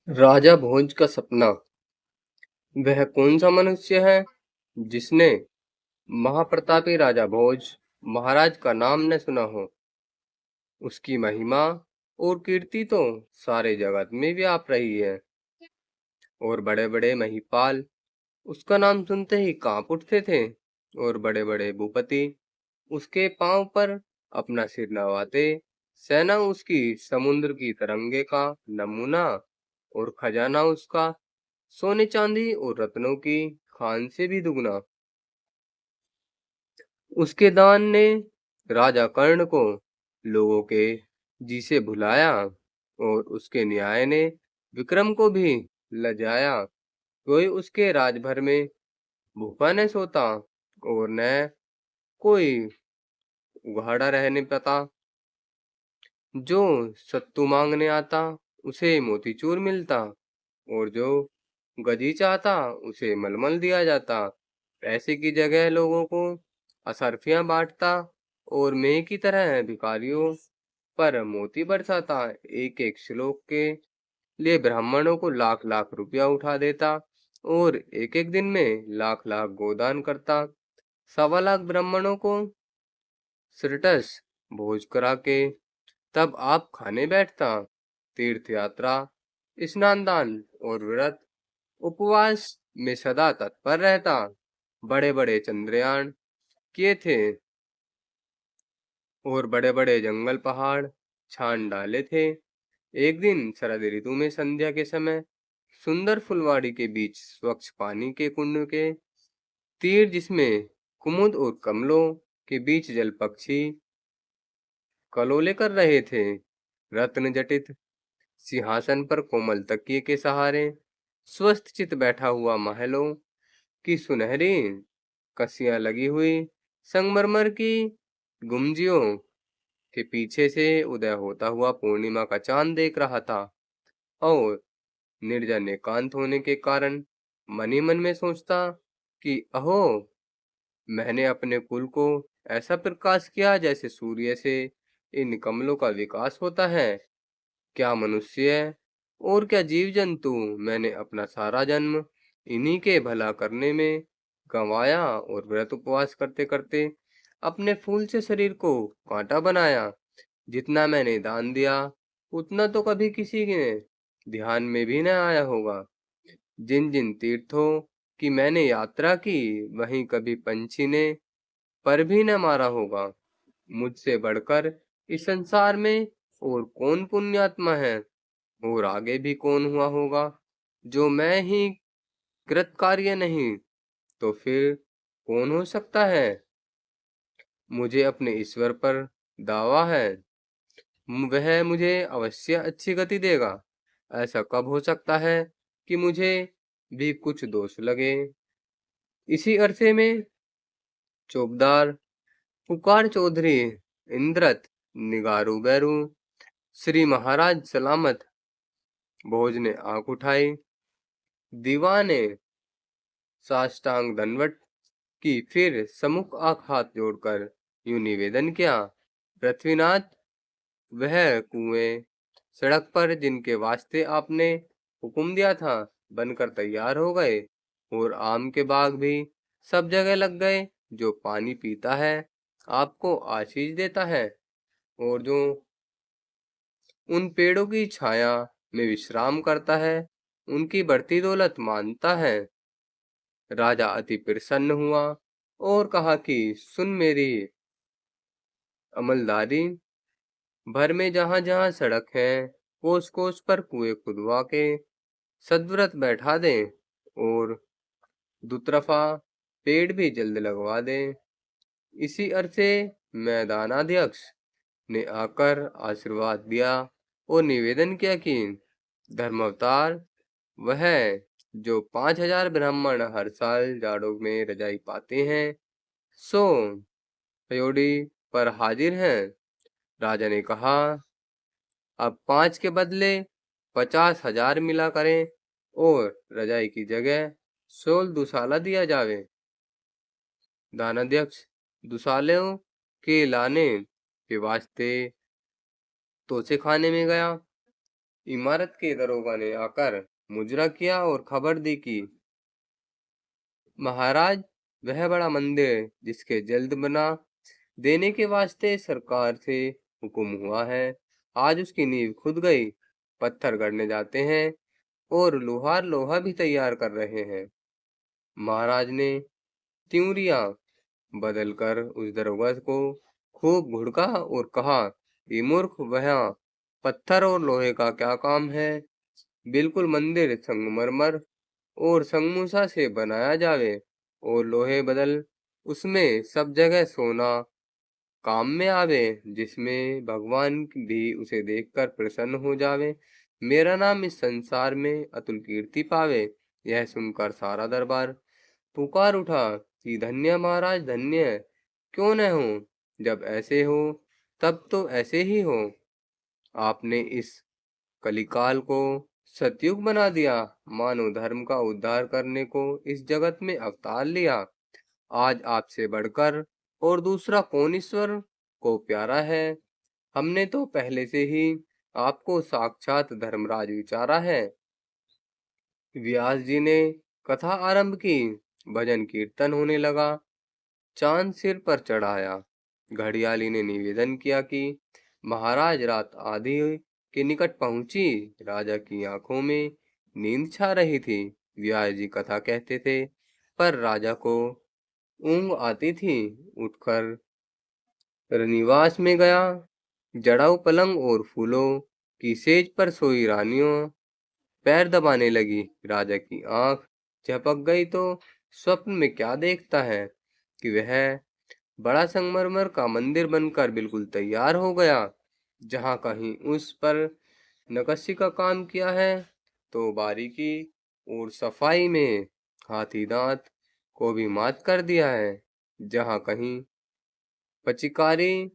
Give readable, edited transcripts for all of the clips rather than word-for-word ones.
राजा भोज का सपना। वह कौन सा मनुष्य है जिसने महाप्रतापी राजा भोज महाराज का नाम न सुना हो। उसकी महिमा और कीर्ति तो सारे जगत में व्याप रही है और बड़े बड़े महिपाल उसका नाम सुनते ही कांप उठते थे और बड़े बड़े भूपति उसके पांव पर अपना सिर नवाते। सेना उसकी समुद्र की तरंगे का नमूना और खजाना उसका सोने चांदी और रत्नों की खान से भी दुगना। उसके दान ने राजा कर्ण को लोगों के जी से भुलाया और उसके न्याय ने विक्रम को भी लजाया। कोई उसके राजभर में भूखा न सोता और न कोई उघाड़ा रहने पाता। जो सत्तू मांगने आता उसे मोतीचूर मिलता और जो गधी चाहता उसे मलमल दिया जाता। पैसे की जगह लोगों को असरफियां बांटता और मेह की तरह भिखारियों पर मोती बरसाता। एक एक श्लोक के लिए ब्राह्मणों को लाख लाख रुपया उठा देता और एक एक दिन में लाख लाख गोदान करता। 1.25 लाख ब्राह्मणों को श्रीटस भोज करा के तब आप खाने बैठता। तीर्थ यात्रा, स्नान दान और व्रत उपवास में सदा तत्पर रहता। बड़े बड़े चंद्रयान किए थे और बड़े बड़े जंगल पहाड़ छान डाले थे। एक दिन शरद ऋतु में संध्या के समय सुंदर फुलवाड़ी के बीच स्वच्छ पानी के कुंड के तीर जिसमें कुमुद और कमलों के बीच जल पक्षी कलोले कर रहे थे। रत्न जटित सिंहासन पर कोमल तकिए के सहारे स्वस्थ चित बैठा हुआ महलों की सुनहरी कसियां लगी हुई संगमरमर की गुमजियों के पीछे से उदय होता हुआ पूर्णिमा का चांद देख रहा था और निर्जन एकांत होने के कारण मन ही मन में सोचता कि अहो, मैंने अपने कुल को ऐसा प्रकाश किया जैसे सूर्य से इन कमलों का विकास होता है। क्या मनुष्य और क्या जीव जंतु, मैंने अपना सारा जन्म इन्हीं के भला करने में गंवाया और व्रत उपवास करते करते अपने फूल से शरीर को कांटा बनाया। जितना मैंने दान दिया उतना तो कभी किसी के ध्यान में भी न आया होगा। जिन जिन तीर्थों की मैंने यात्रा की वहीं कभी पंछी ने पर भी न मारा होगा। मुझसे बढ़कर इस संसार में और कौन पुण्यात्मा है और आगे भी कौन हुआ होगा। जो मैं ही कृतकार्य नहीं तो फिर कौन हो सकता है। मुझे अपने ईश्वर पर दावा है, वह मुझे अवश्य अच्छी गति देगा। ऐसा कब हो सकता है कि मुझे भी कुछ दोष लगे। इसी अरसे में चौबदार पुकार चौधरी इंद्रत निगारू बैरू श्री महाराज सलामत भोज ने आंख उठाई। दीवान ने साष्टांग दंडवत की फिर सम्मुख आंख हाथ जोड़कर यूं निवेदन किया, पृथ्वीनाथ, वह कुएं सड़क पर जिनके वास्ते आपने हुक्म दिया था बनकर तैयार हो गए और आम के बाग भी सब जगह लग गए। जो पानी पीता है आपको आशीष देता है और जो उन पेड़ों की छाया में विश्राम करता है उनकी बढ़ती दौलत मानता है। राजा अति प्रसन्न हुआ और कहा कि सुन मेरी अमलदारी, भर में जहां जहां सड़क है कोस कोस पर कुएं खुदवा के सदव्रत बैठा दे और दुतरफा पेड़ भी जल्द लगवा दे। इसी अरसे मैदानाध्यक्ष ने आकर आशीर्वाद दिया और निवेदन किया कि धर्मावतार वह जो 5,000 ब्राह्मण हर साल जाड़ों में रजाई पाते हैं सो पयोड़ी पर हाजिर हैं। राजा ने कहा, अब 5 के बदले 50,000 मिला करें और रजाई की जगह 16 दुसाला दिया जावे। दानाध्यक्ष दुसालों के लाने के वास्ते तोसे खाने में गया इमारत के दरोगा ने आकर मुजरा किया और खबर दी कि महाराज, वह बड़ा मंदिर जिसके जल्द बना देने के वास्ते सरकार से हुक्म हुआ है, आज उसकी नींव खुद गई। पत्थर गड़ने जाते हैं और लोहार लोहा भी तैयार कर रहे हैं। महाराज ने त्यूरिया बदल कर उस दरोगा को खूब घुड़का और कहा, ये मूर्ख, वहाँ पत्थर और लोहे का क्या काम है? बिल्कुल मंदिर संगमरमर और संगमूसा से बनाया जावे और लोहे बदल उसमें सब जगह सोना काम में आवे, जिसमें भगवान भी उसे देखकर प्रसन्न हो जावे। मेरा नाम इस संसार में अतुल कीर्ति पावे। यह सुनकर सारा दरबार पुकार उठा कि धन्य महाराज, धन्य। क्यों न हो? जब ऐसे हो तब तो ऐसे ही हो। आपने इस कलिकाल को सतयुग बना दिया, मानव धर्म का उद्धार करने को इस जगत में अवतार लिया। आज आपसे बढ़कर और दूसरा कौन ईश्वर को प्यारा है? हमने तो पहले से ही आपको साक्षात धर्मराज विचारा है। व्यास जी ने कथा आरंभ की, भजन कीर्तन होने लगा, चांद सिर पर चढ़ाया। घड़ियाली ने निवेदन किया कि महाराज, रात आधी के निकट पहुंची। राजा की आंखों में नींद छा रही थी। व्यास जी कथा कहते थे, पर राजा को ऊंघ आती थी। उठकर निवास में गया। जड़ाऊ पलंग और फूलों की सेज पर सोई रानियों पैर दबाने लगी। राजा की आंख झपक गई तो स्वप्न में क्या देखता है कि वह बड़ा संगमरमर का मंदिर बनकर बिल्कुल तैयार हो गया। जहां कहीं उस पर नक्काशी का काम किया है तो बारीकी और सफाई में हाथी दांत को भी मात कर दिया है। जहां कहीं पचिकारी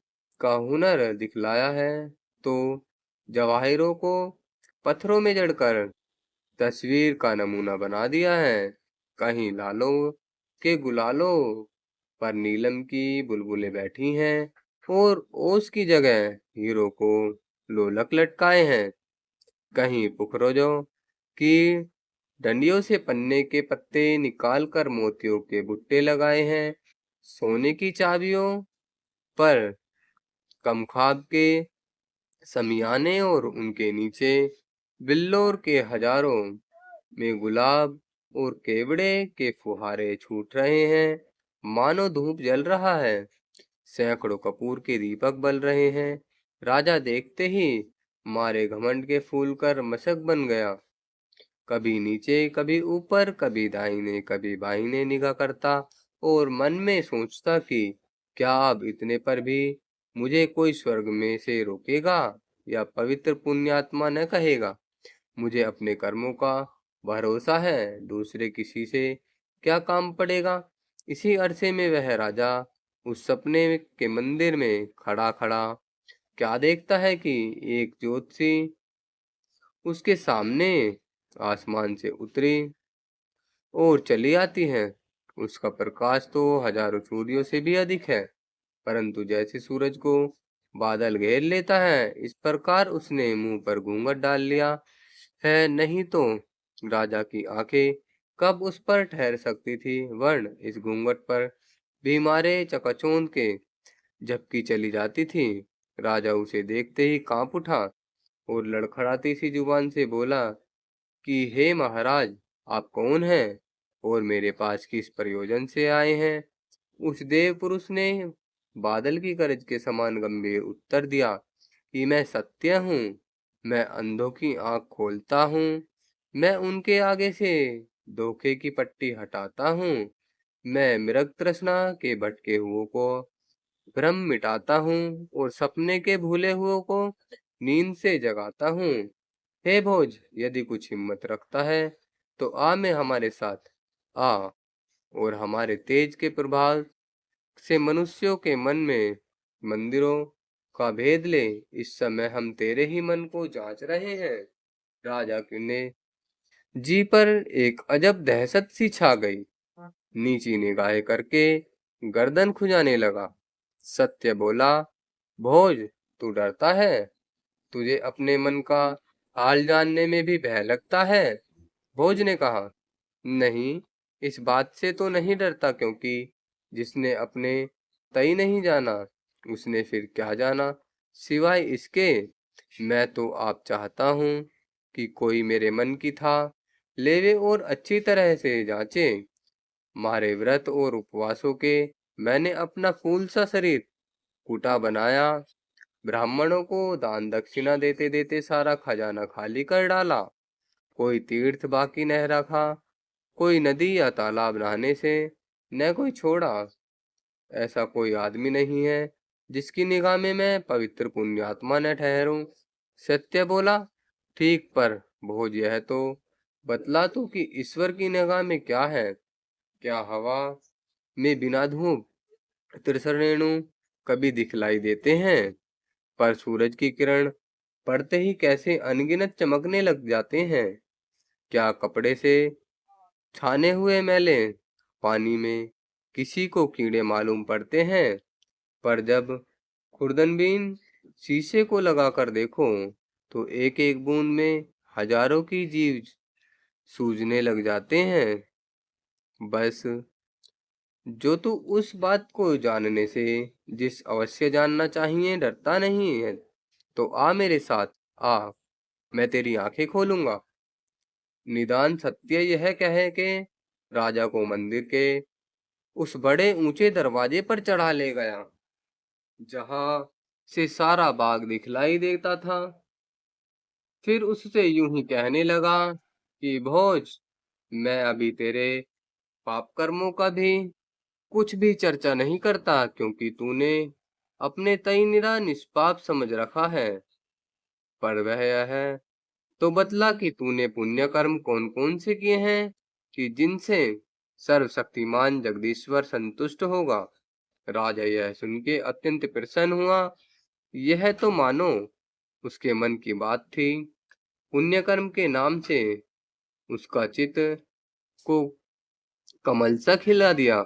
का हुनर दिखलाया है तो जवाहिरों को पत्थरों में जड़कर तस्वीर का नमूना बना दिया है। कहीं लालों के गुलालों पर नीलम की बुलबुलें बैठी हैं और ओस की जगह हीरो को लोलक लटकाए हैं। कहीं पुखरोजों की डंडियों से पन्ने के पत्ते निकाल कर मोतियों के बुट्टे लगाए हैं। सोने की चाबियों पर कमखाब के समियाने और उनके नीचे बिल्लोर के हजारों में गुलाब और केवड़े के फुहारे छूट रहे हैं। मानो धूप जल रहा है, सैकड़ों कपूर के दीपक बल रहे हैं। राजा देखते ही मारे घमंड के फूल कर मशक बन गया। कभी नीचे, कभी ऊपर, कभी दाहिने, कभी बाहिने निगाह करता और मन में सोचता कि क्या अब इतने पर भी मुझे कोई स्वर्ग में से रोकेगा या पवित्र पुण्यात्मा न कहेगा। मुझे अपने कर्मों का भरोसा है, दूसरे किसी से क्या काम पड़ेगा। इसी अरसे में वह राजा उस सपने के मंदिर में खड़ा खड़ा क्या देखता है कि एक ज्योति उसके सामने आसमान से उतरी और चली आती है। उसका प्रकाश तो हजारों सूर्यों से भी अधिक है, परंतु जैसे सूरज को बादल घेर लेता है, इस प्रकार उसने मुंह पर घूंघट डाल लिया है। नहीं तो राजा की आंखें कब उस पर ठहर सकती थी, वर्ण इस घूंघट पर भी मारे चकाचौंध के झपकी चली जाती थी। राजा उसे देखते ही कांप उठा और लड़खड़ाती सी जुबान से बोला कि हे महाराज, आप कौन हैं और मेरे पास किस प्रयोजन से आए हैं? उस देव पुरुष ने बादल की गरज के समान गंभीर उत्तर दिया कि मैं सत्य हूँ, मैं अंधों की आंख खोलता हूँ, मैं उनके आगे से धोखे की पट्टी हटाता हूँ, मैं मृग तृष्णा के भटके हुओं को भ्रम मिटाता हूँ और सपने के भूले हुओं को नींद से जगाता हूँ। हे भोज, यदि कुछ हिम्मत रखता है तो आ में हमारे साथ आ और हमारे तेज के प्रभाव से मनुष्यों के मन में मंदिरों का भेद ले। इस समय हम तेरे ही मन को जांच रहे हैं। राजा ने जी पर एक अजब दहशत सी छा गई। नीची निगाहें करके गर्दन खुजाने लगा। सत्य बोला, भोज, तू डरता है? तुझे अपने मन का हाल जानने में भी भय लगता है। भोज ने कहा, नहीं, इस बात से तो नहीं डरता, क्योंकि जिसने अपने तय नहीं जाना, उसने फिर क्या जाना। सिवाय इसके, मैं तो आप चाहता हूँ कि कोई मेरे मन की था लेवे और अच्छी तरह से जांचे। मारे व्रत और उपवासों के मैंने अपना फूल सा शरीर कूटा बनाया। ब्राह्मणों को दान दक्षिणा देते देते सारा खजाना खाली कर डाला। कोई तीर्थ बाकी न रखा, कोई नदी या तालाब नहाने से न कोई छोड़ा। ऐसा कोई आदमी नहीं है जिसकी निगाह में मैं पवित्र पुण्यात्मा न ठहरूं। सत्य बोला, ठीक, पर भोज यह तो बतला तू कि ईश्वर की निगाह में क्या है। क्या हवा में बिना धूप त्रिसरेणु कभी दिखलाई देते हैं? पर सूरज की किरण पड़ते ही कैसे अनगिनत चमकने लग जाते हैं? क्या कपड़े से छाने हुए मैले पानी में किसी को कीड़े मालूम पड़ते हैं? पर जब खुर्दनबीन शीशे को लगाकर देखो, तो एक एक बूंद में हजारों की जीव सूझने लग जाते हैं। बस, जो तू उस बात को जानने से, जिस अवश्य जानना चाहिए, डरता नहीं है, तो आ मेरे साथ। आ, मैं तेरी आंखें खोलूंगा। निदान सत्य यह कहे के राजा को मंदिर के उस बड़े ऊंचे दरवाजे पर चढ़ा ले गया, जहां से सारा बाग दिखलाई देता था। फिर उससे यूं ही कहने लगा कि भोज, मैं अभी तेरे पाप कर्मों का भी कुछ भी चर्चा नहीं करता, क्योंकि तूने अपने तय निरा निष्पाप समझ रखा है। पर वह यह है तो बतला कि तूने पुण्य कर्म कौन कौन से किए हैं, कि जिनसे सर्वशक्तिमान जगदीश्वर संतुष्ट होगा। राजा यह सुन के अत्यंत प्रसन्न हुआ। यह तो मानो उसके मन की बात थी। पुण्य कर्म के नाम से उसका चित्त को कमल सा खिला दिया।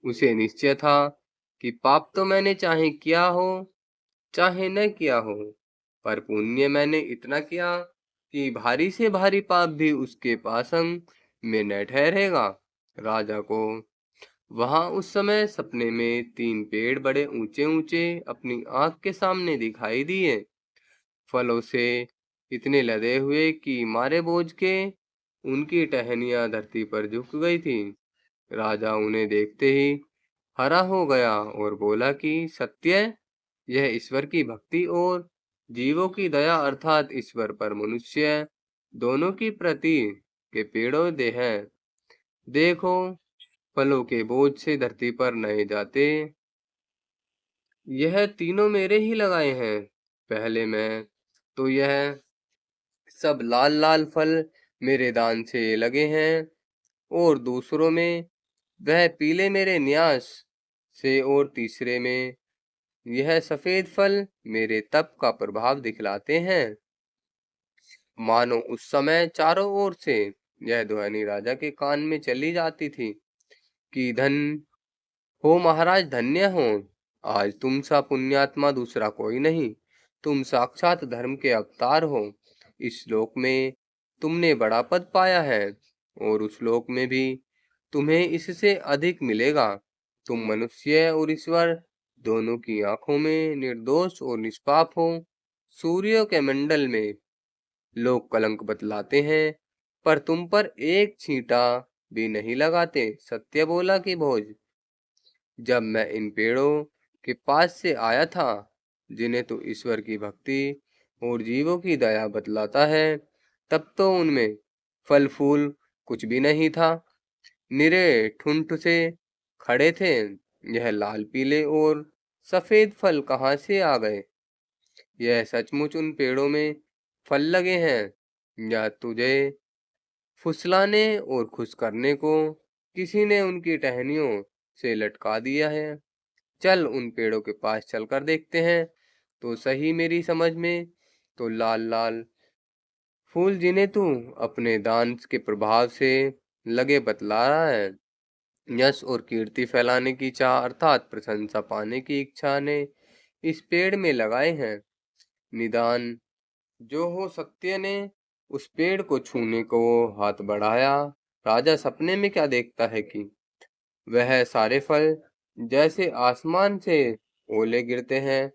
उसे निश्चय था कि पाप तो मैंने चाहे किया हो चाहे न किया हो, पर पुण्य मैंने इतना किया कि भारी से भारी पाप भी उसके पासंग में न ठहरेगा। राजा को वहां उस समय सपने में तीन पेड़ बड़े ऊंचे ऊंचे अपनी आंख के सामने दिखाई दिए, फलों से इतने लदे हुए कि मारे बोझ के उनकी टहनियां धरती पर झुक गई थी। राजा उन्हें देखते ही हरा हो गया और बोला कि सत्य, यह ईश्वर की भक्ति और जीवों की दया अर्थात ईश्वर पर मनुष्य दोनों की प्रति के पेड़ों दे हैं। देखो, फलों के बोझ से धरती पर नए जाते, यह तीनों मेरे ही लगाए हैं। पहले मैं तो यह सब लाल लाल फल मेरे दान से लगे हैं, और दूसरों में वह पीले मेरे न्यास से, और तीसरे में यह सफेद फल मेरे तप का प्रभाव दिखलाते हैं। मानो उस समय चारों ओर से यह ध्वनि राजा के कान में चली जाती थी कि धन हो महाराज, धन्य हो। आज तुम सा पुण्यात्मा दूसरा कोई नहीं। तुम साक्षात धर्म के अवतार हो। इस लोक में तुमने बड़ा पद पाया है, और उस लोक में भी तुम्हें इससे अधिक मिलेगा। तुम मनुष्य और ईश्वर दोनों की आंखों में निर्दोष और निष्पाप हो। सूर्य के मंडल में लोग कलंक बतलाते हैं, पर तुम पर एक छींटा भी नहीं लगाते। सत्य बोला कि भोज, जब मैं इन पेड़ों के पास से आया था, जिन्हें तो ईश्वर की भक्ति और जीवों की दया बतलाता है, तब तो उनमें फल फूल कुछ भी नहीं था। निरे ठुंठ से खड़े थे। यह लाल पीले और सफेद फल कहाँ से आ गए? यह सचमुच उन पेड़ों में फल लगे हैं, या तुझे फुसलाने और खुश करने को किसी ने उनकी टहनियों से लटका दिया है? चल उन पेड़ों के पास चलकर देखते हैं तो सही। मेरी समझ में तो लाल लाल फूल, जिन्हें तू अपने दान के प्रभाव से लगे बतला रहा है, यश और कीर्ति फैलाने की चाह अर्थात प्रशंसा पाने की इच्छा ने इस पेड़ में लगाए हैं। निदान जो हो सत्य ने उस पेड़ को छूने को हाथ बढ़ाया। राजा सपने में क्या देखता है कि वह सारे फल जैसे आसमान से ओले गिरते हैं,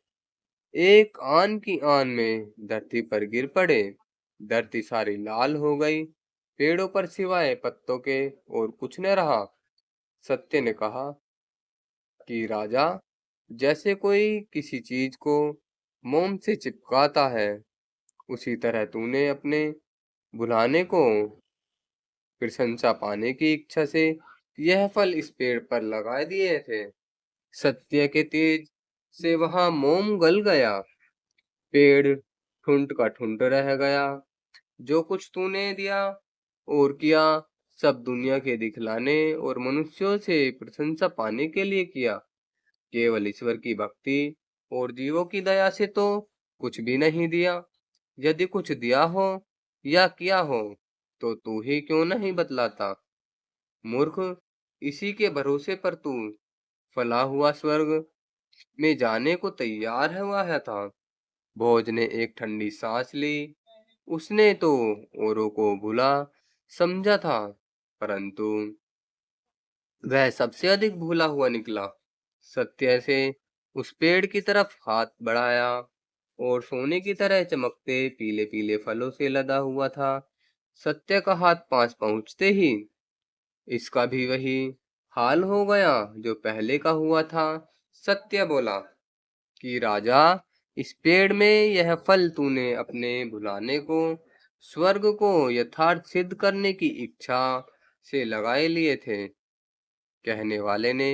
एक आन की आन में धरती पर गिर पड़े। धरती सारी लाल हो गई, पेड़ों पर सिवाय पत्तों के और कुछ न रहा। सत्य ने कहा कि राजा, जैसे कोई किसी चीज को मोम से चिपकाता है, उसी तरह तूने अपने बुलाने को प्रशंसा पाने की इच्छा से यह फल इस पेड़ पर लगा दिए थे। सत्य के तेज से वहां मोम गल गया, पेड़ ठुंड का ठुंड रह गया। जो कुछ तूने दिया और किया, सब दुनिया के दिखलाने और मनुष्यों से प्रशंसा पाने के लिए किया। केवल ईश्वर की भक्ति और जीवों की दया से तो कुछ भी नहीं दिया। यदि कुछ दिया हो या किया हो तो तू ही क्यों नहीं बतलाता? मूर्ख, इसी के भरोसे पर तू फला हुआ स्वर्ग में जाने को तैयार हुआ है था। भोज ने एक ठंडी सांस ली। उसने तो औरों को भूला समझा था, परंतु वह सबसे अधिक भूला हुआ निकला। सत्य से उस पेड़ की तरफ हाथ बढ़ाया और सोने की तरह चमकते पीले पीले फलों से लदा हुआ था। सत्य का हाथ पास पहुंचते ही इसका भी वही हाल हो गया जो पहले का हुआ था। सत्य बोला कि राजा, इस पेड़ में यह फल तूने अपने भुलाने को, स्वर्ग को यथार्थ सिद्ध करने की इच्छा से लगाए लिए थे। कहने वाले ने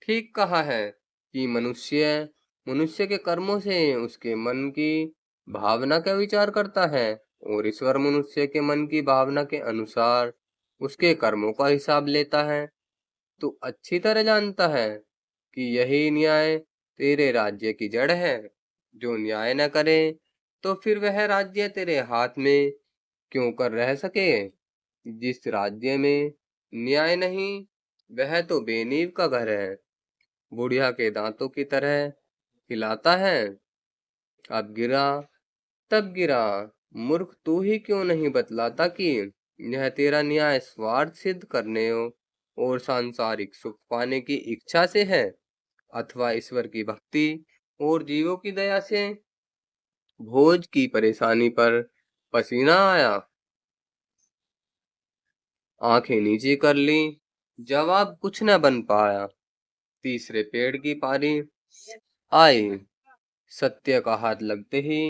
ठीक कहा है कि मनुष्य मनुष्य के कर्मों से उसके मन की भावना का विचार करता है, और ईश्वर मनुष्य के मन की भावना के अनुसार उसके कर्मों का हिसाब लेता है। तू अच्छी तरह जानता है कि यही न्याय तेरे राज्य की जड़ है। जो न्याय न करे तो फिर वह राज्य तेरे हाथ में क्यों कर रह सके? जिस राज्य में न्याय नहीं, वह तो बेनीव का घर है, बुढ़िया के दांतों की तरह हिलाता है। अब गिरा तब गिरा। मूर्ख, तू ही क्यों नहीं बतलाता कि यह तेरा न्याय स्वार्थ सिद्ध करने और सांसारिक सुख पाने की इच्छा से है, अथवा ईश्वर की भक्ति और जीवों की दया से? भोज की परेशानी पर पसीना आया, आंखें नीचे कर ली, जवाब कुछ न बन पाया। तीसरे पेड़ की पारी आई। सत्य का हाथ लगते ही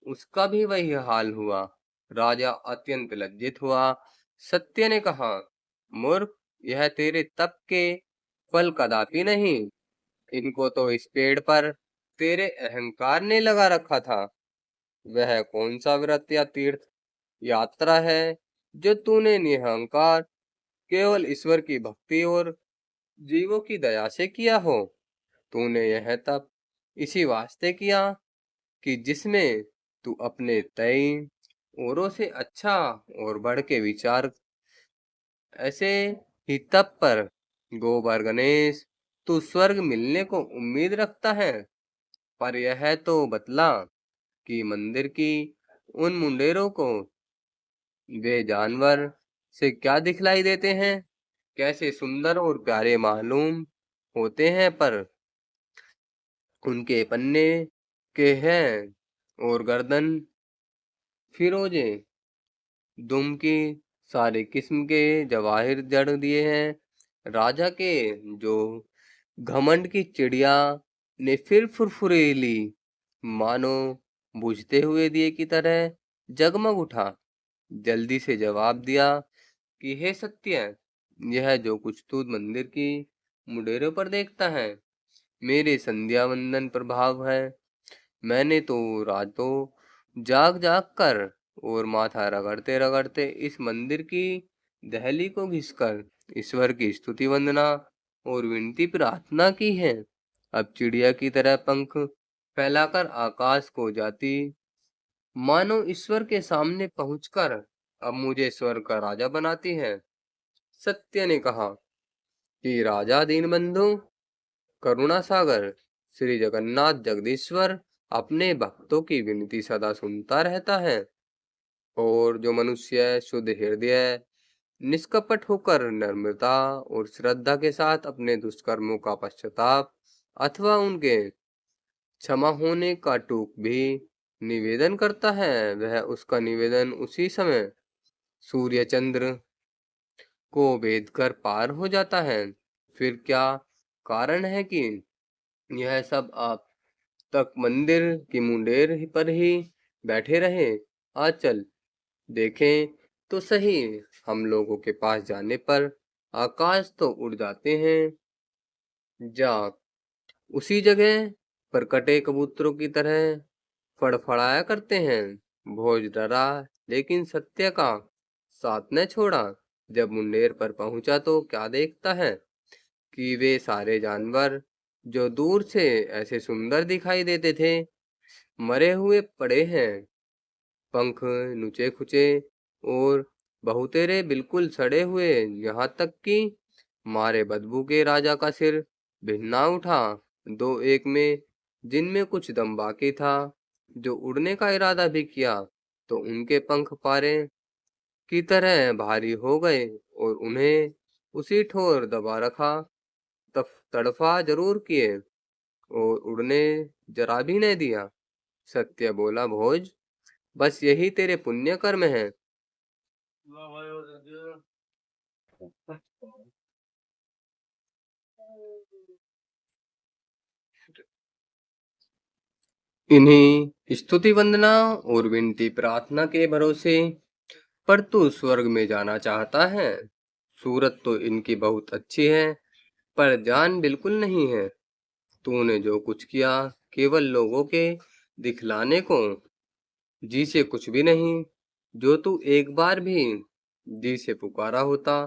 उसका भी वही हाल हुआ। राजा अत्यंत लज्जित हुआ। सत्य ने कहा, मूर्ख, यह तेरे तप के फल कदापि नहीं। इनको तो इस पेड़ पर तेरे अहंकार ने लगा रखा था। वह कौन सा व्रत या तीर्थ यात्रा है जो तूने निरहंकार केवल ईश्वर की भक्ति और जीवों की दया से किया हो? तूने यह तप इसी वास्ते किया कि जिसमें तू अपने तय औरों से अच्छा और बढ़ के विचार। ऐसे ही तप पर गोबर गणेश, तू स्वर्ग मिलने को उम्मीद रखता है। पर यह तो बतला कि मंदिर की उन मुंडेरों को वे जानवर से क्या दिखलाई देते हैं? कैसे सुंदर और प्यारे मालूम होते हैं, पर उनके पन्ने के हैं और गर्दन फिरोजे दुम की सारे किस्म के जवाहिर जड़ दिए हैं। राजा के जो घमंड की चिड़िया ने फिर फुरफुरेली मानो बुझते हुए दिए की तरह जगमग उठा। जल्दी से जवाब दिया कि हे सत्य, यह जो कुछ तू मंदिर की मुंडेरों पर देखता है, मेरे संध्या वंदन प्रभाव है। मैंने तो रातों जाग जाग कर और माथा रगड़ते रगड़ते इस मंदिर की दहली को घिसकर ईश्वर की स्तुति वंदना और विनती प्रार्थना की है। अब चिड़िया की तरह पंख फैलाकर आकाश को जाती, मानो ईश्वर के सामने पहुंचकर अब मुझे स्वर्ग का राजा बनाती है। सत्य ने कहा कि राजा दीनबंधु, करुणा सागर, श्री जगन्नाथ जगदीश्वर, अपने भक्तों की विनती सदा सुनता रहता है। और जो मनुष्य शुद्ध हृदय, निष्कपट होकर नम्रता और श्रद्धा के साथ अपने दुष्कर्मों का पश्चाताप अथवा उनके क्षमा होने का टूक भी निवेदन करता है, वह उसका निवेदन उसी समय सूर्य चंद्र को भेद कर पार हो जाता है। फिर क्या कारण है कि यह सब आप तक मंदिर की मुंडेर पर ही बैठे रहे? आज चल देखें तो सही, हम लोगों के पास जाने पर आकाश तो उड़ जाते हैं। जा उसी जगह पर कटे कबूतरों की तरह फड़फड़ाया करते हैं। भोज डरा लेकिन सत्य का साथ न छोड़ा। जब मुंडेर पर पहुंचा तो क्या देखता है कि वे सारे जानवर जो दूर से ऐसे सुंदर दिखाई देते थे, मरे हुए पड़े हैं। पंख नुचे खुचे और बहुतेरे बिल्कुल सड़े हुए, यहाँ तक कि मारे बदबू के राजा का सिर भिन्ना उठा। दो एक में जिनमें कुछ दम बाकी था, जो उड़ने का इरादा भी किया, तो उनके पंख पारे की तरह भारी हो गए और उन्हें उसी ठोर दबा रखा। तड़फा जरूर किए और उड़ने जरा भी नहीं दिया। सत्य बोला, भोज बस यही तेरे पुण्य कर्म है। इन्हीं स्तुति वंदना और विनती प्रार्थना के भरोसे पर तू स्वर्ग में जाना चाहता है। सूरत तो इनकी बहुत अच्छी है, पर जान बिल्कुल नहीं है। तूने जो कुछ किया केवल लोगों के दिखलाने को, जी से कुछ भी नहीं। जो तू एक बार भी जी से पुकारा होता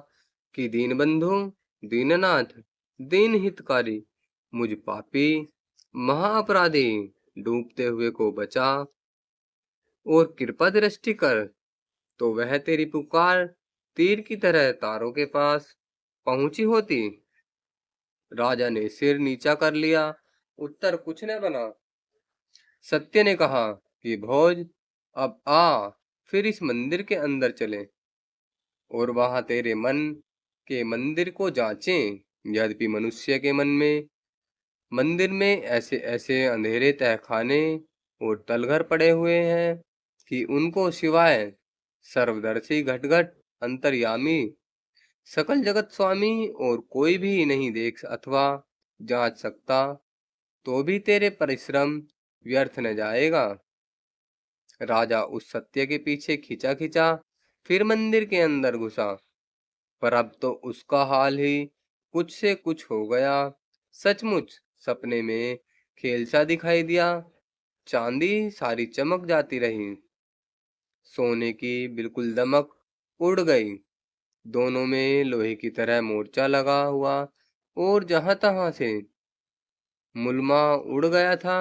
कि दीन बंधु, दीननाथ, दीन हितकारी, मुझ पापी महाअपराधी डूबते हुए को बचा और कृपा दृष्टि कर, तो वह तेरी पुकार तीर की तरह तारों के पास पहुंची होती। राजा ने सिर नीचा कर लिया, उत्तर कुछ न बना। सत्य ने कहा कि भोज अब आ, फिर इस मंदिर के अंदर चले और वहां तेरे मन के मंदिर को जांचें। यद्यपि मनुष्य के मन में मंदिर में ऐसे ऐसे अंधेरे तहखाने और तलघर पड़े हुए हैं कि उनको सिवाय सर्वदर्शी घटघट अंतर्यामी सकल जगत स्वामी और कोई भी नहीं देख अथवा जांच सकता, तो भी तेरे परिश्रम व्यर्थ न जाएगा। राजा उस सत्य के पीछे खिंचा खिंचा फिर मंदिर के अंदर घुसा, पर अब तो उसका हाल ही कुछ से कुछ हो गया। सचमुच सपने में खेल सा दिखाई दिया। चांदी सारी चमक जाती रही, सोने की बिल्कुल दमक उड़ गई। दोनों में लोहे की तरह मोर्चा लगा हुआ और जहां तहां से मुलमा उड़ गया था।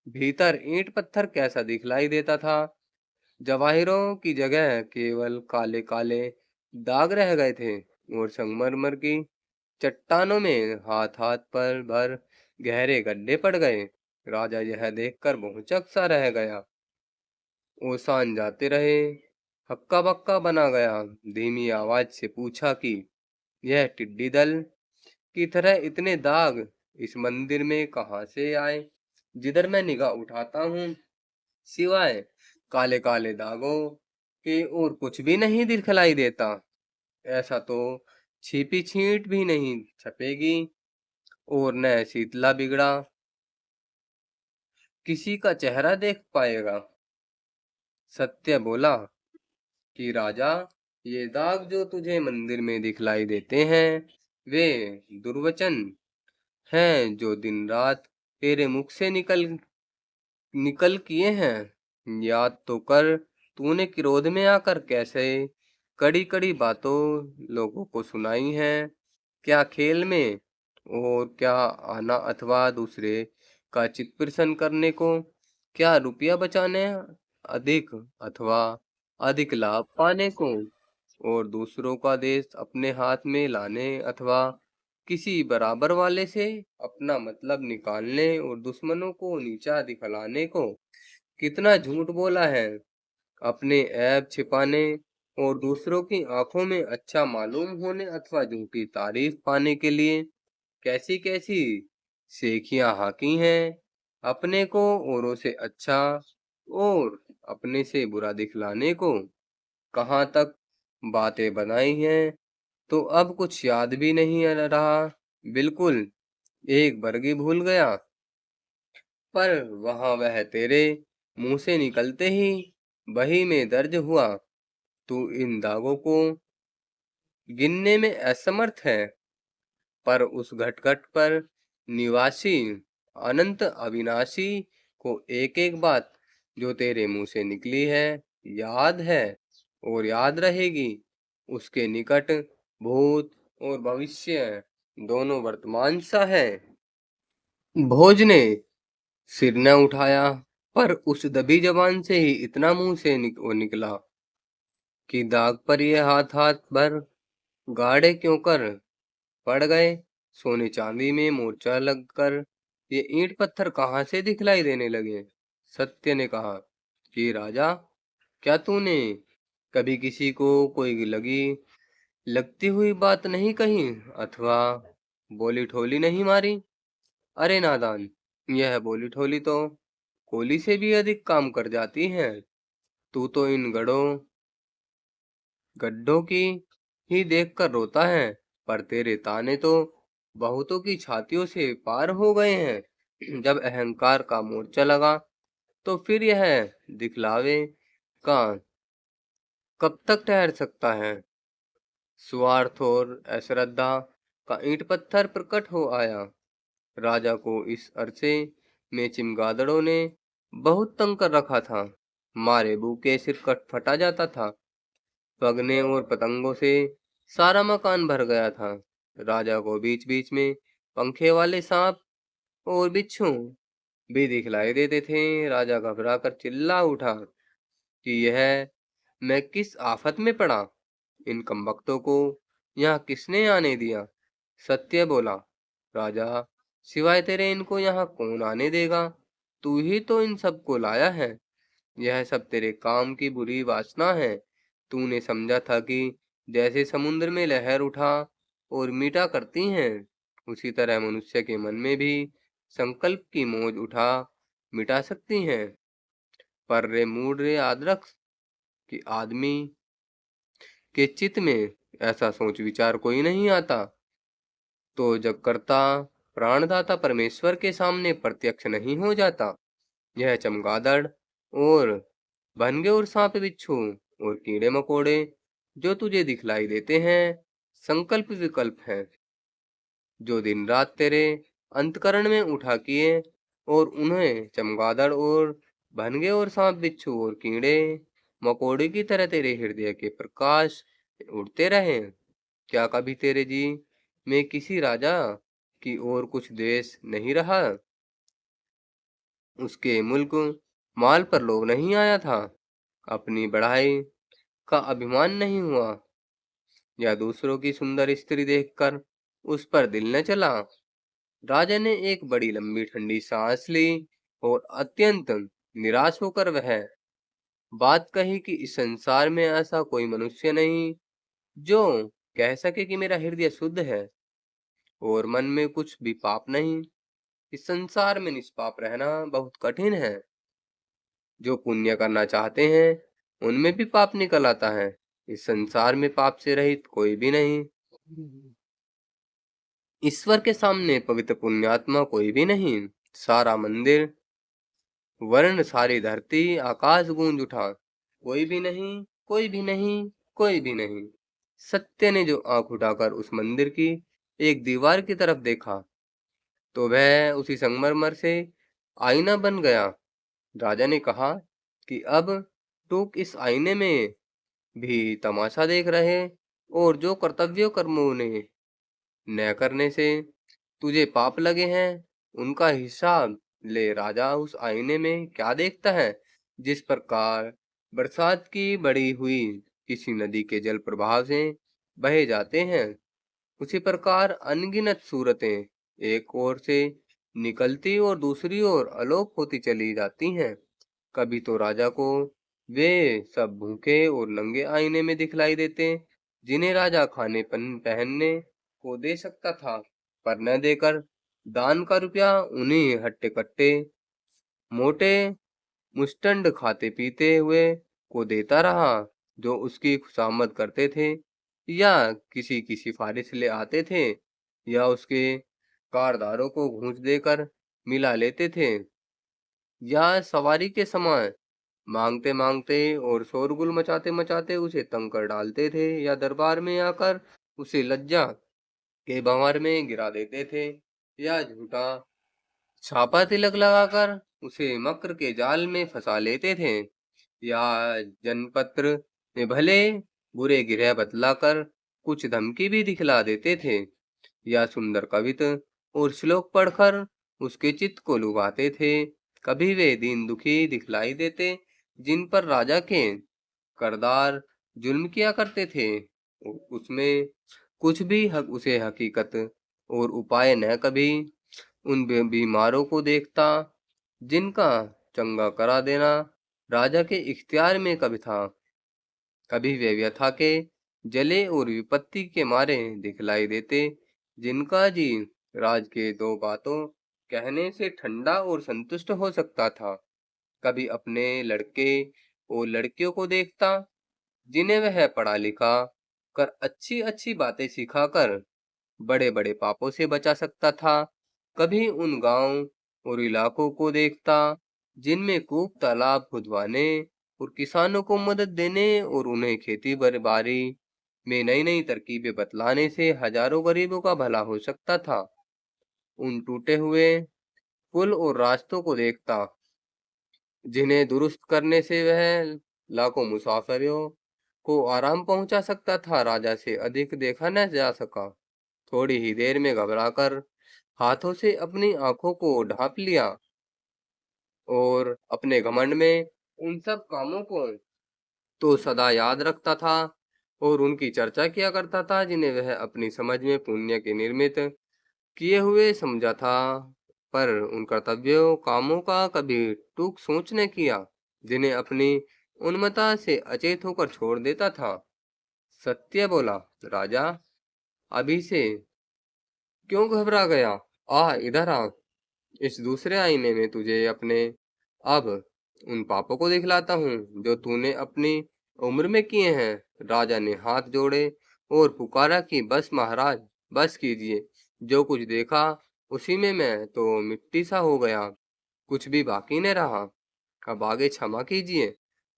भीतर ईंट पत्थर कैसा दिखलाई देता था। जवाहिरों की जगह केवल काले काले दाग रह गए थे और संगमरमर की चट्टानों में हाथ हाथ पर भर गहरे गड्ढे पड़ गए। राजा यह देखकर भौचक सा रह गया। ओसान जाते रहे, हक्का बक्का बना गया। धीमी आवाज से पूछा कि यह टिड्डी दल की तरह इतने दाग इस मंदिर में कहाँ से आए? जिधर मैं निगाह उठाता हूँ, सिवाय काले काले दागों के और कुछ भी नहीं दिखलाई देता। ऐसा तो छिपी छींट भी नहीं छपेगी और न शीतला बिगड़ा किसी का चेहरा देख पाएगा। सत्य बोला कि राजा, ये दाग जो तुझे मंदिर में दिखलाई देते हैं, वे दुर्वचन हैं जो दिन रात तेरे मुख से निकल निकल किए हैं। याद तो कर, तूने क्रोध में आकर कैसे कड़ी कड़ी बातों लोगों को सुनाई हैं। क्या खेल में और क्या आना अथवा दूसरे का चित्त प्रसन्न करने को, क्या रुपया बचाने अधिक अथवा अधिक लाभ पाने को और दूसरों का देश अपने हाथ में लाने अथवा किसी बराबर वाले से अपना मतलब निकालने और दुश्मनों को नीचा दिखलाने को कितना झूठ बोला है। अपने ऐब छिपाने और दूसरों की आंखों में अच्छा मालूम होने अथवा झूठी तारीफ पाने के लिए कैसी कैसी सेखियां हाकी हैं। अपने को औरों से अच्छा और अपने से बुरा दिखलाने को कहाँ तक बातें बनाई हैं, तो अब कुछ याद भी नहीं आ रहा। बिल्कुल एक बरगी भूल गया, पर वहां वह तेरे मुंह से निकलते ही बही में दर्ज हुआ। तू इन दागों को गिनने में असमर्थ है, पर उस घटघट पर निवासी अनंत अविनाशी को एक एक बात जो तेरे मुंह से निकली है याद है और याद रहेगी। उसके निकट भूत और भविष्य दोनों वर्तमान सा है। भोज ने सिर न उठाया, पर उस दबी जबान से ही इतना मुंह से वो निकला कि दाग पर ये हाथ हाथ भर गाढ़े क्यों कर पड़ गए। सोने चांदी में मोर्चा लगकर ये ईंट पत्थर कहाँ से दिखलाई देने लगे। सत्य ने कहा कि राजा, क्या तूने कभी किसी को कोई लगती हुई बात नहीं कही अथवा बोली ठोली नहीं मारी? अरे नादान, यह बोली ठोली तो कोली से भी अधिक काम कर जाती है। तू तो इन गड्ढों की ही देखकर रोता है, पर तेरे ताने तो बहुतों की छातियों से पार हो गए हैं। जब अहंकार का मोर्चा लगा, तो फिर यह दिखलावे का कब तक ठहर सकता है। स्वार्थ और अश्रद्धा का ईंट पत्थर प्रकट हो आया। राजा को इस अरसे में चमगादड़ों ने बहुत तंग कर रखा था। मारे भूखे सिर कट फटा जाता था। पगने और पतंगों से सारा मकान भर गया था। राजा को बीच बीच में पंखे वाले सांप और बिच्छू भी दिखलाई देते थे। राजा घबरा कर चिल्ला उठा कि यह मैं किस आफत में पड़ा। इन कमबख्तों को यहाँ किसने आने दिया? सत्य बोला, राजा, सिवाय तेरे इनको यहाँ कौन आने देगा? तू ही तो इन सबको लाया है। यह सब तेरे काम की बुरी वासना है। तूने समझा था कि जैसे समुद्र में लहर उठा और मीटा करती हैं, उसी तरह मनुष्य के मन में भी संकल्प की मौज उठा मिटा सकती हैं। पर रे मूड रे आदरक्ष कि आदमी के चित्त में ऐसा सोच विचार कोई नहीं आता, तो जब कर्ता प्राणदाता परमेश्वर के सामने प्रत्यक्ष नहीं हो जाता। यह चमगादड़ और भनगे और सांप बिच्छू और कीड़े मकोड़े जो तुझे दिखलाई देते हैं, संकल्प विकल्प हैं जो दिन रात तेरे अंतकरण में उठा किए, और उन्हें चमगादड़ और भनगे और सांप बिच्छू और कीड़े मकोड़े की तरह तेरे हृदय के प्रकाश उड़ते रहे। क्या कभी तेरे जी में किसी राजा की और कुछ देश नहीं रहा? उसके मुल्क माल पर लोग नहीं आया था? अपनी बढ़ाई का अभिमान नहीं हुआ? या दूसरों की सुंदर स्त्री देखकर उस पर दिल न चला? राजा ने एक बड़ी लंबी ठंडी सांस ली और अत्यंत निराश होकर वह बात कही कि इस संसार में ऐसा कोई मनुष्य नहीं जो कह सके कि मेरा हृदय शुद्ध है और मन में कुछ भी पाप नहीं। इस संसार में निष्पाप रहना बहुत कठिन है। जो पुण्य करना चाहते हैं उनमें भी पाप निकल आता है। इस संसार में पाप से रहित कोई भी नहीं। ईश्वर के सामने पवित्र पुण्यात्मा कोई भी नहीं। सारा मंदिर वर्ण, सारी धरती आकाश गूंज उठा, कोई भी नहीं, कोई भी नहीं, कोई भी नहीं। सत्य ने जो आंख उठाकर उस मंदिर की एक दीवार की तरफ देखा, तो वह उसी संगमरमर से आईना बन गया। राजा ने कहा कि अब तू इस आईने में भी तमाशा देख रहे, और जो कर्तव्य कर्मों ने न करने से तुझे पाप लगे हैं उनका हिसाब ले। राजा उस आईने में क्या देखता है? जिस प्रकार बरसात की बड़ी हुई किसी नदी के जल प्रवाह से बहे जाते हैं, उसी प्रकार अनगिनत सूरतें एक ओर से निकलती और दूसरी ओर अलोप होती चली जाती हैं। कभी तो राजा को वे सब भूखे और नंगे आईने में दिखलाई देते, जिन्हें राजा खाने पहनने को दे सकता था, पर न देकर दान का रुपया उन्हीं हट्टे कट्टे मोटे मुस्टंड खाते पीते हुए को देता रहा, जो उसकी खुशामद करते थे या किसी की सिफारिश ले आते थे या उसके कारदारों को घूंस देकर मिला लेते थे, या सवारी के समय मांगते मांगते और शोरगुल मचाते मचाते उसे तंग कर डालते थे, या दरबार में आकर उसे लज्जा के भंवर में गिरा देते थे, या झूठा छापा तिलक लगाकर उसे मक्र के जाल में फंसा लेते थे, या जनपत्र में भले बुरे गिरह बतलाकर कुछ धमकी भी दिखला देते थे, या सुंदर कविता और श्लोक पढ़कर उसके चित्त को लुभाते थे। कभी वे दीन दुखी दिखलाई देते, जिन पर राजा के करदार जुल्म किया करते थे। उसमें कुछ भी उसे हकीकत और उपाय न कभी उन बीमारों को देखता, जिनका चंगा करा देना राजा के इख्तियार में कभी था। कभी वे व्यथा के जले और विपत्ति के मारे दिखलाई देते, जिनका जी राज के दो बातों कहने से ठंडा और संतुष्ट हो सकता था। कभी अपने लड़के और लड़कियों को देखता, जिन्हें वह पढ़ा लिखा कर अच्छी अच्छी बातें सिखाकर बड़े बड़े पापों से बचा सकता था। कभी उन गांव और इलाकों को देखता, जिनमें कूप तालाब खुदवाने और किसानों को मदद देने और उन्हें खेती बाड़ी में नई नई तरकीबें बतलाने से हजारों गरीबों का भला हो सकता था। उन टूटे हुए पुल और रास्तों को देखता, जिन्हें दुरुस्त करने से वह लाखों मुसाफिरों को आराम पहुंचा सकता था। राजा से अधिक देखा न जा सका। थोड़ी ही देर में घबराकर हाथों से अपनी आंखों को ढांप लिया और अपने घमंड में उन सब कामों को तो सदा याद रखता था और उनकी चर्चा किया करता था, जिन्हें वह अपनी समझ में पुण्य के निर्मित किए हुए समझा था, पर उन कर्तव्यों कामों का कभी टूक सोच न किया, जिन्हें अपनी उन्मत्ता से अचेत होकर छोड़ देता था। सत्य बोला राजा, अभी से क्यों घबरा गया? आ इधर आ, इस दूसरे आईने में तुझे अपने अब उन पापों को दिखलाता हूँ जो तूने अपनी उम्र में किए हैं। राजा ने हाथ जोड़े और पुकारा कि बस महाराज, बस कीजिए। जो कुछ देखा उसी में मैं तो मिट्टी सा हो गया, कुछ भी बाकी न रहा। अब आगे क्षमा कीजिए,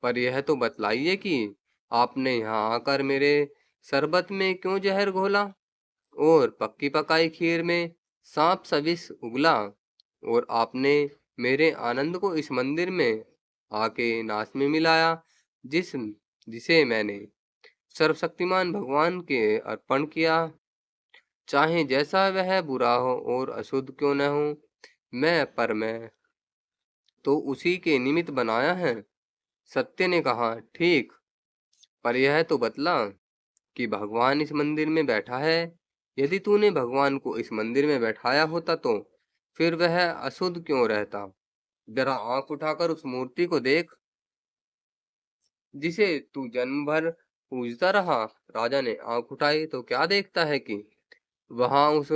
पर यह तो बतलाइए कि आपने यहाँ आकर मेरे शरबत में क्यों जहर घोला और पक्की पकाई खीर में सांप सा विष उगला, और आपने मेरे आनंद को इस मंदिर में आके नाश में मिलाया, जिसे मैंने सर्वशक्तिमान भगवान के अर्पण किया। चाहे जैसा वह बुरा हो और अशुद्ध क्यों न हो, मैं तो उसी के निमित्त बनाया है। सत्य ने कहा, ठीक, पर यह तो बतला कि भगवान इस मंदिर में बैठा है। यदि तूने भगवान को इस मंदिर में बैठाया होता तो फिर वह अशुद्ध क्यों रहता? जरा आंख उठाकर उस मूर्ति को देख, जिसे तू जन्म भर पूजता रहा। राजा ने आंख उठाई तो क्या देखता है कि वहां उस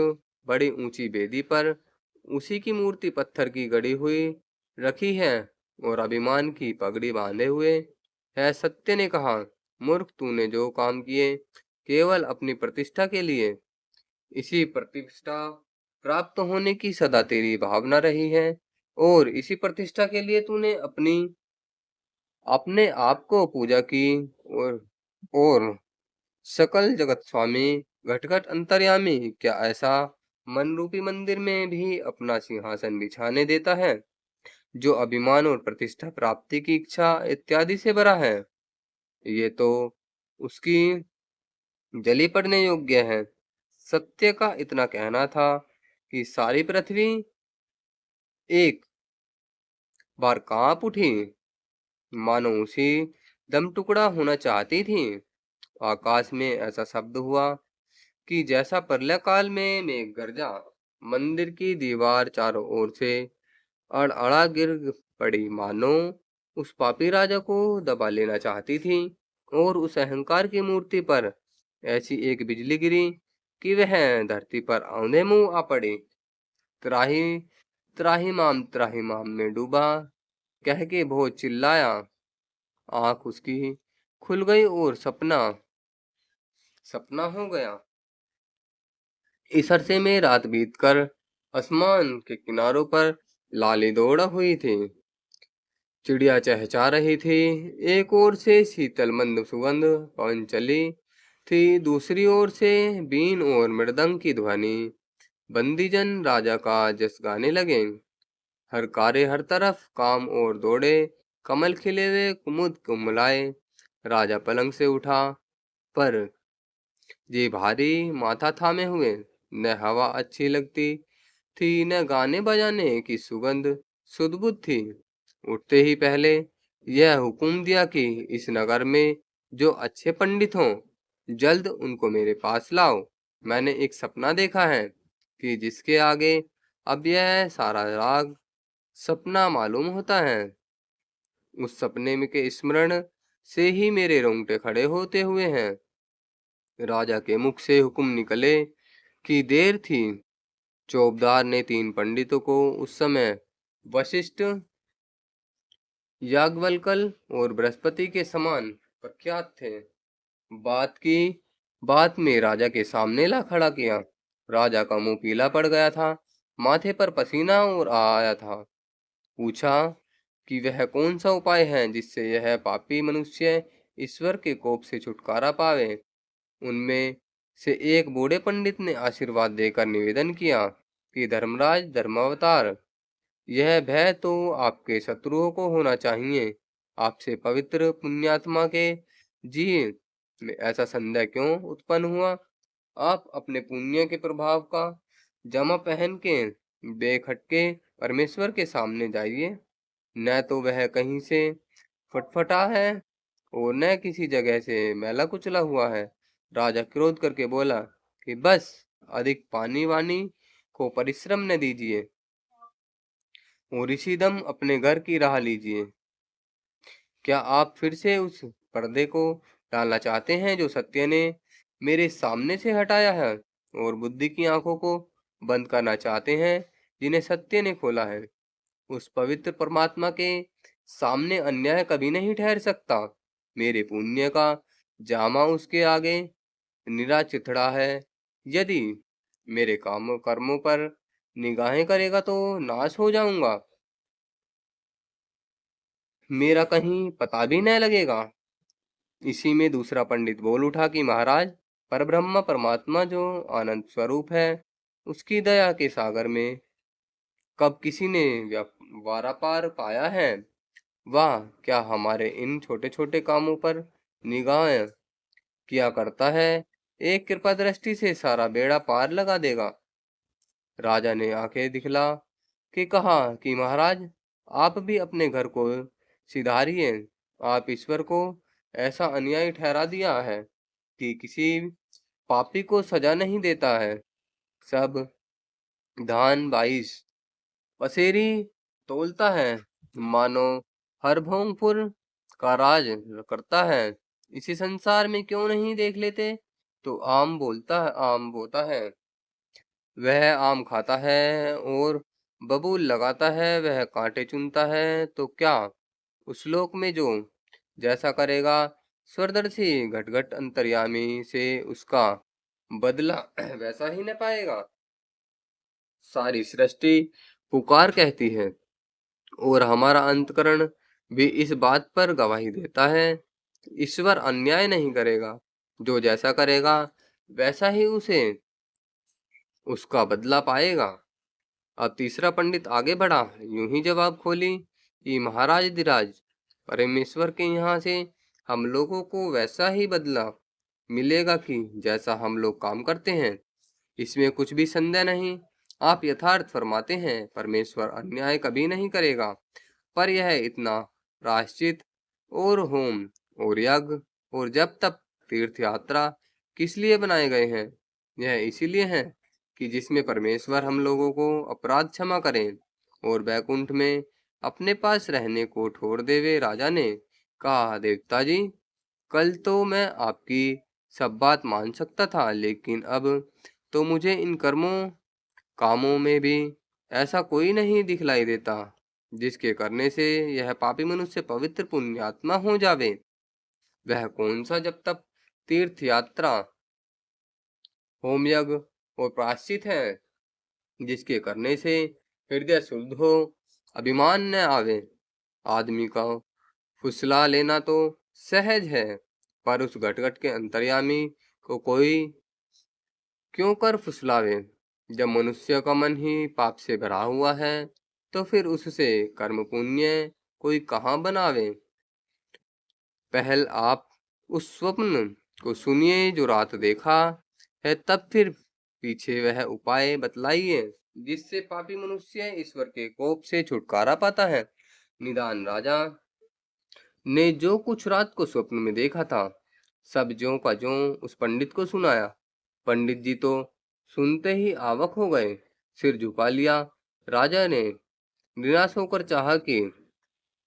बड़ी ऊंची बेदी पर उसी की मूर्ति पत्थर की गड़ी हुई रखी है और अभिमान की पगड़ी बांधे हुए है। सत्य ने कहा, मूर्ख, तूने जो काम किए केवल अपनी प्रतिष्ठा के लिए, इसी प्रतिष्ठा प्राप्त होने की सदा तेरी भावना रही है, और इसी प्रतिष्ठा के लिए तूने अपने आप को पूजा की, और सकल जगत स्वामी घटघट अंतर्यामी क्या ऐसा मन रूपी मंदिर में भी अपना सिंहासन बिछाने देता है, जो अभिमान और प्रतिष्ठा प्राप्ति की इच्छा इत्यादि से भरा है? ये तो उसकी जली पड़ने योग्य है। सत्य का इतना कहना था कि सारी पृथ्वी एक बार कांप उठी, मानो उसी दम टुकड़ा होना चाहती थी। आकाश में ऐसा शब्द हुआ कि जैसा प्रलय काल में मेघ गर्जा, मंदिर की दीवार चारों ओर से अड़अड़ा गिर पड़ी, मानो उस पापी राजा को दबा लेना चाहती थी। और उस अहंकार की मूर्ति पर ऐसी एक बिजली गिरी कि वह धरती पर औंधे मुंह आ पड़ी। त्राही त्राहिमाम में डूबा कह के बहुत चिल्लाया। आंख उसकी खुल गई और सपना सपना हो गया। इस अरसे में रात बीतकर आसमान के किनारों पर लाली दौड़ हुई थी। चिड़िया चहचहा रही थी। एक ओर से शीतल मंद सुगंध पवन चली थी, दूसरी ओर से बीन और मृदंग की ध्वनि। बंदीजन राजा का जस गाने लगे। हर कार्य हर तरफ काम और दौड़े, कमल खिले हुए कुमुद कुमलाए। राजा पलंग से उठा, पर जी भारी माथा थामे हुए। न हवा अच्छी लगती थी, न गाने बजाने की सुगंध सुध-बुध थी। उठते ही पहले यह हुक्म दिया कि इस नगर में जो अच्छे पंडित हों, जल्द उनको मेरे पास लाओ। मैंने एक सपना देखा है कि जिसके आगे अब यह सारा राग सपना मालूम होता है। उस सपने में के स्मरण से ही मेरे रोंगटे खड़े होते हुए हैं। राजा के मुख से हुक्म निकले कि देर थी। चौबदार ने 3 पंडितों को उस समय वशिष्ठ, याज्ञवल्क्य और बृहस्पति के समान प्रख्यात थे, बात की बात में राजा के सामने ला खड़ा किया। राजा का मुंह पीला पड़ गया था, माथे पर पसीना और आ आया था। पूछा कि वह कौन सा उपाय है जिससे यह पापी मनुष्य ईश्वर के कोप से छुटकारा पावे। उनमें से एक बूढ़े पंडित ने आशीर्वाद देकर निवेदन किया कि धर्मराज धर्मावतार, यह भय तो आपके शत्रुओं को होना चाहिए। आपसे पवित्र पुण्यात्मा के जी में ऐसा संदेह क्यों उत्पन्न हुआ। आप अपने पुण्य के प्रभाव का जमा पहन के बेखटके परमेश्वर के सामने जाइए। न तो वह कहीं से फटफटा है और न किसी जगह से मैला कुचला हुआ है। राजा क्रोध करके बोला कि बस, अधिक पानी वानी को परिश्रम न दीजिए और इसी दम अपने घर की राह लीजिए। क्या आप फिर से उस पर्दे को डालना चाहते हैं जो सत्य ने मेरे सामने से हटाया है, और बुद्धि की आंखों को बंद करना चाहते हैं जिन्हें सत्य ने खोला है। उस पवित्र परमात्मा के सामने अन्याय कभी नहीं ठहर सकता। मेरे पुण्य का जामा उसके आगे निरा चिथड़ा है। यदि मेरे काम कर्मों पर निगाहें करेगा तो नाश हो जाऊंगा, मेरा कहीं पता भी न लगेगा। इसी में दूसरा पंडित बोल उठा कि महाराज, परब्रह्म परमात्मा जो आनंद स्वरूप है, उसकी दया के सागर में कब किसी ने वारापार पाया है। वाह, क्या हमारे इन छोटे छोटे कामों पर निगाह किया करता है, एक कृपा दृष्टि से सारा बेड़ा पार लगा देगा। राजा ने आंखें दिखला के कहा कि महाराज, आप भी अपने घर को सिधारिए। आप ईश्वर को ऐसा अन्यायी ठहरा दिया है कि किसी पापी को सजा नहीं देता है। सब धान बाईस पसेरी तोलता है, मानो हर भोंगपुर का राज करता है। इसी संसार में क्यों नहीं देख लेते तो आम बोता है, वह आम खाता है, और बबूल लगाता है, वह कांटे चुनता है। तो क्या उस लोक में जो जैसा करेगा, स्वरदर्शी घटघट अंतर्यामी से उसका बदला वैसा ही न पाएगा। सारी सृष्टि पुकार कहती है और हमारा अंतकरण भी इस बात पर गवाही देता है। ईश्वर अन्याय नहीं करेगा, जो जैसा करेगा वैसा ही उसे उसका बदला पाएगा। अब तीसरा पंडित आगे बढ़ा, यूं ही जवाब खोली कि महाराज धीराज, परमेश्वर के यहाँ से हम लोगों को वैसा ही बदला मिलेगा कि जैसा हम लोग काम करते हैं। इसमें कुछ भी संदेह नहीं। आप यथार्थ फरमाते हैं, परमेश्वर अन्याय कभी नहीं करेगा। पर यह इतना प्रायश्चित और होम और यज्ञ और जब तक तीर्थ यात्रा किस लिए बनाए गए हैं। यह इसीलिए है कि जिसमें परमेश्वर हम लोगों को अपराध क्षमा करें। और बैकुंठ में अपने पास रहने को छोड़ देवे राजा ने कहा, देवता जी, कल तो मैं आपकी सब बात मान सकता था, लेकिन अब तो मुझे इन कर्मों कामों में भी ऐसा कोई नहीं दिखलाई देता जिसके करने से यह पापी मनुष्य पवित्र पुण्यात्मा हो जावे। वह कौन सा जब तक तीर्थ यात्रा, होम यज्ञ और प्रायश्चित है जिसके करने से हृदय शुद्ध हो, अभिमान न आवे। आदमी का फुसला लेना तो सहज है, पर उस घटघट के अंतर्यामी को कोई क्यों कर फुसलावे। जब मनुष्य का मन ही पाप से भरा हुआ है, तो फिर उससे कर्म पुण्य कोई कहाँ बनावे। पहल आप उस स्वप्न को सुनिए जो रात देखा है, तब फिर पीछे वह उपाय बतलाइए जिससे पापी मनुष्य ईश्वर के कोप से छुटकारा पाता है। निदान राजा ने जो कुछ रात को स्वप्न में देखा था, सब ज्यों का ज्यों उस पंडित को सुनाया। पंडित जी तो सुनते ही आवाक हो गए, सिर झुका लिया। राजा ने निराश होकर चाहा कि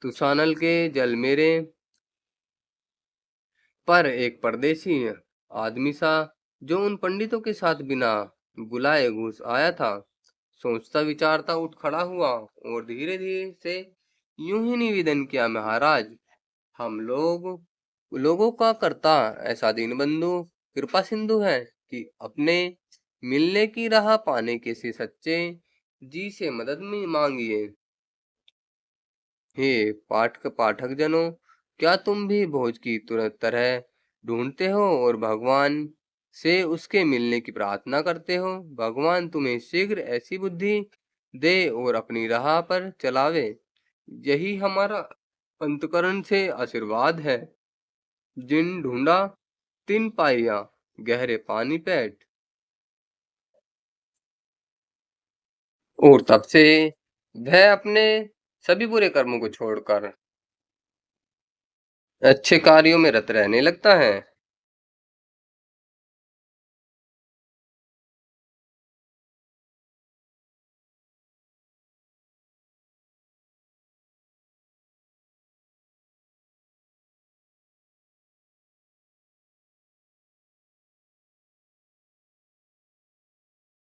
तुसानल के जल मेरे, पर एक परदेसी आदमी सा जो उन पंडितों के साथ बिना बुलाए घुस आया था, सोचता विचारता उठ खड़ा हुआ और धीरे धीरे से यूं ही निवेदन किया, महाराज, हम लोगों का करता ऐसा दीनबंधु कृपा सिंधु है कि अपने मिलने की राह पाने के से सच्चे जी से मदद में मांगिए। हे पाठक जनों, क्या तुम भी भोज की तुरंत तरह ढूंढते हो और भगवान से उसके मिलने की प्रार्थना करते हो? भगवान तुम्हें शीघ्र ऐसी बुद्धि दे और अपनी राह पर चलावे, यही हमारा अंतकरण से आशीर्वाद है। जिन ढूंढा तिन पाया, गहरे पानी पैठ। और तब से वह अपने सभी बुरे कर्मों को छोड़कर अच्छे कार्यों में रत रहने लगता है।